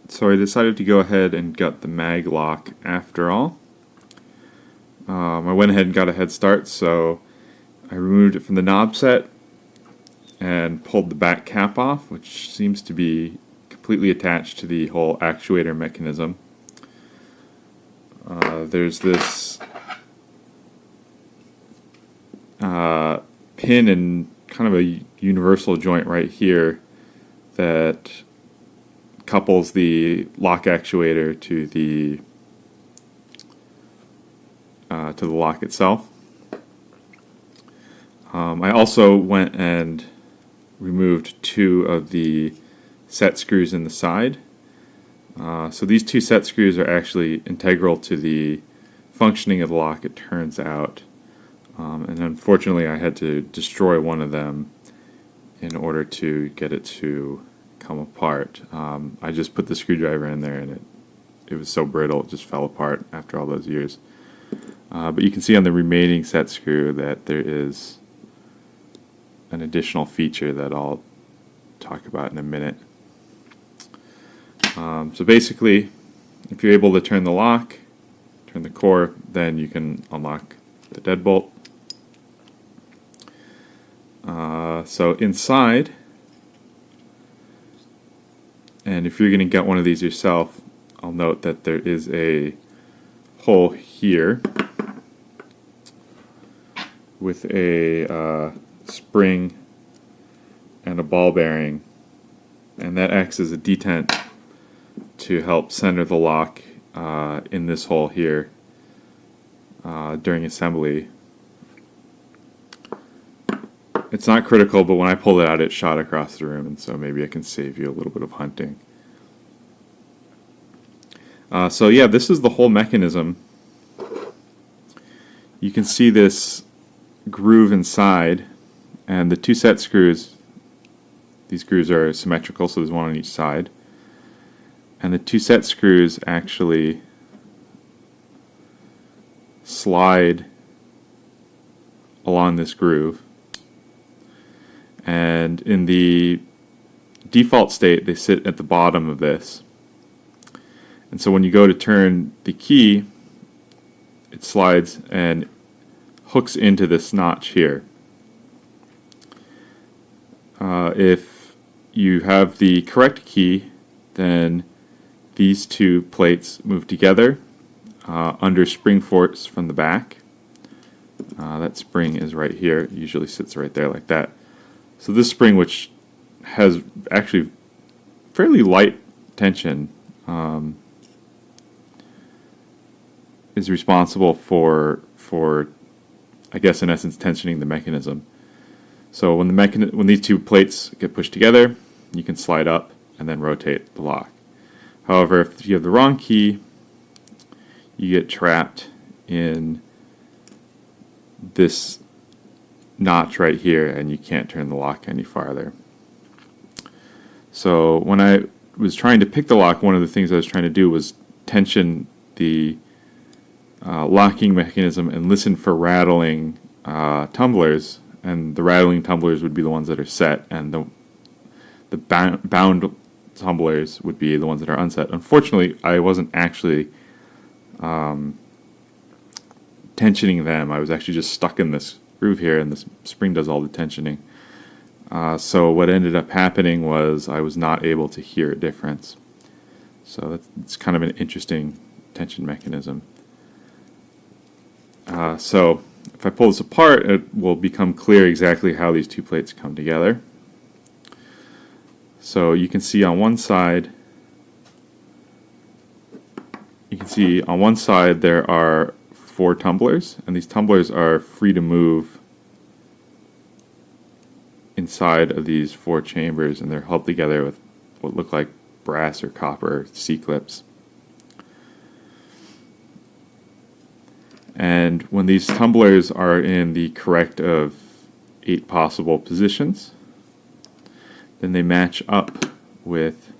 So I decided to go ahead and gut the Maglok after all. I went ahead and got a head start, so I removed it from the knob set and pulled the back cap off, which seems to be completely attached to the whole actuator mechanism. There's this pin and kind of a universal joint right here that couples the lock actuator to the lock itself. I also went and removed two of the set screws in the side. So these two set screws are actually integral to the functioning of the lock, it turns out. And unfortunately I had to destroy one of them in order to get it to come apart. I just put the screwdriver in there and it was so brittle it just fell apart after all those years. But you can see on the remaining set screw that there is an additional feature that I'll talk about in a minute. So basically, if you're able to turn the lock, turn the core, then you can unlock the deadbolt. So inside, and if you're going to get one of these yourself, I'll note that there is a hole here with a spring and a ball bearing, and that acts as a detent to help center the lock in this hole here during assembly. It's not critical, but when I pulled it out it shot across the room, and so maybe I can save you a little bit of hunting. So yeah, this is the whole mechanism. You can see this groove inside, and the two set screws, these screws are symmetrical, so there's one on each side, and the two set screws actually slide along this groove, and in the default state they sit at the bottom of this, and so when you go to turn the key it slides and hooks into this notch here. If you have the correct key, then these two plates move together under spring force from the back. That spring is right here, it usually sits right there like that. So this spring, which has actually fairly light tension, is responsible for I guess in essence tensioning the mechanism. So when these two plates get pushed together, you can slide up and then rotate the lock. However, if you have the wrong key, you get trapped in this notch right here and you can't turn the lock any farther. So when I was trying to pick the lock, one of the things I was trying to do was tension the locking mechanism and listen for rattling tumblers, and the rattling tumblers would be the ones that are set, and the bound tumblers would be the ones that are unset. Unfortunately, I wasn't actually tensioning them. I was actually just stuck in this groove here, and this spring does all the tensioning. So what ended up happening was I was not able to hear a difference. So it's kind of an interesting tension mechanism. So if I pull this apart, it will become clear exactly how these two plates come together. So you can see on one side, there are 4 tumblers, and these tumblers are free to move inside of these 4 chambers, and they're held together with what look like brass or copper C-clips. And when these tumblers are in the correct of 8 possible positions, then they match up with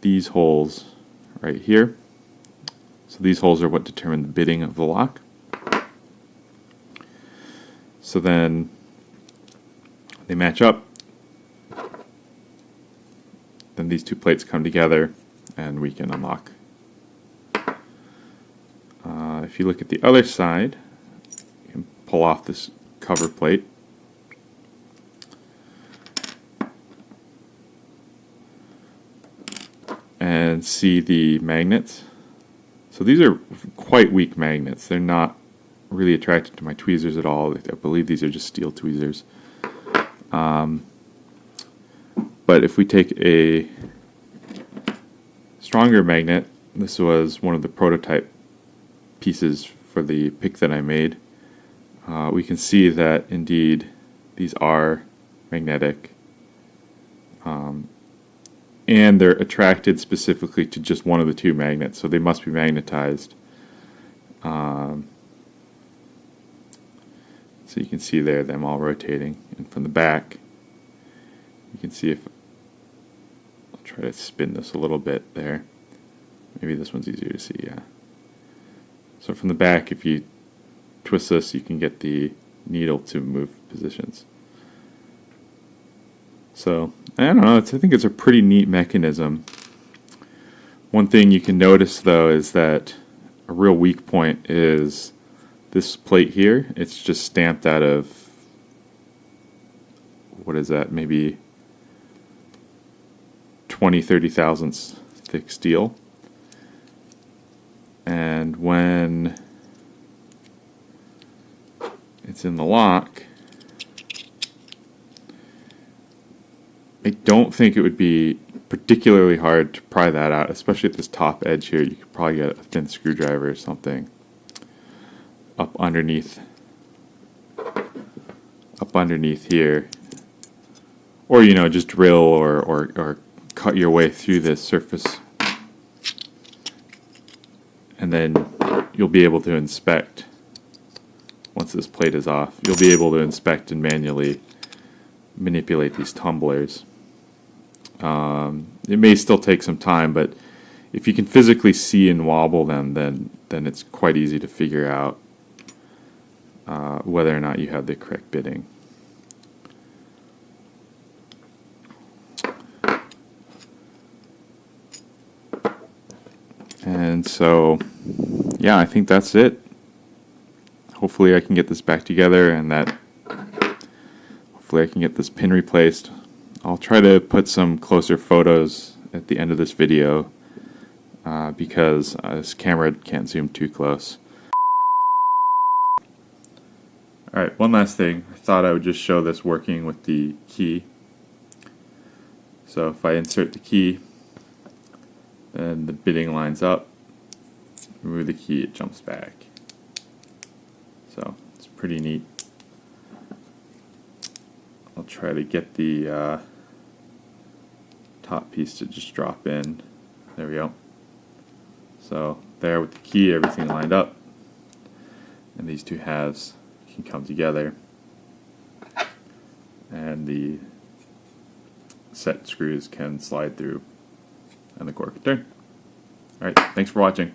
these holes right here. So these holes are what determine the bitting of the lock. So then they match up, then these two plates come together, and we can unlock. If you look at the other side, you can pull off this cover plate. And see the magnets. So these are quite weak magnets. They're not really attracted to my tweezers at all. I believe these are just steel tweezers. But if we take a stronger magnet, this was one of the prototype pieces for the pick that I made, we can see that indeed these are magnetic. And they're attracted specifically to just one of the two magnets, so they must be magnetized. So you can see there them all rotating. And from the back, you can see if I'll try to spin this a little bit there. Maybe this one's easier to see, yeah. So from the back, if you twist this, you can get the needle to move positions. So, I don't know, I think it's a pretty neat mechanism. One thing you can notice, though, is that a real weak point is this plate here. It's just stamped out of, what is that, maybe 20-30 thousandths thick steel. And when it's in the lock, I don't think it would be particularly hard to pry that out, especially at this top edge here. You could probably get a thin screwdriver or something up underneath here, or just drill or cut your way through this surface, and then you'll be able to inspect. Once this plate is off, you'll be able to inspect and manually manipulate these tumblers. It may still take some time, but if you can physically see and wobble them, then it's quite easy to figure out whether or not you have the correct bitting. And so, yeah, I think that's it. Hopefully I can get this back together, and hopefully I can get this pin replaced. I'll try to put some closer photos at the end of this video because this camera can't zoom too close. Alright, one last thing. I thought I would just show this working with the key. So if I insert the key, then the bitting lines up. Remove the key, it jumps back. So it's pretty neat. I'll try to get the top piece to just drop in. There we go. So there with the key, everything lined up, and these two halves can come together, and the set screws can slide through, and the core can turn. Alright, thanks for watching.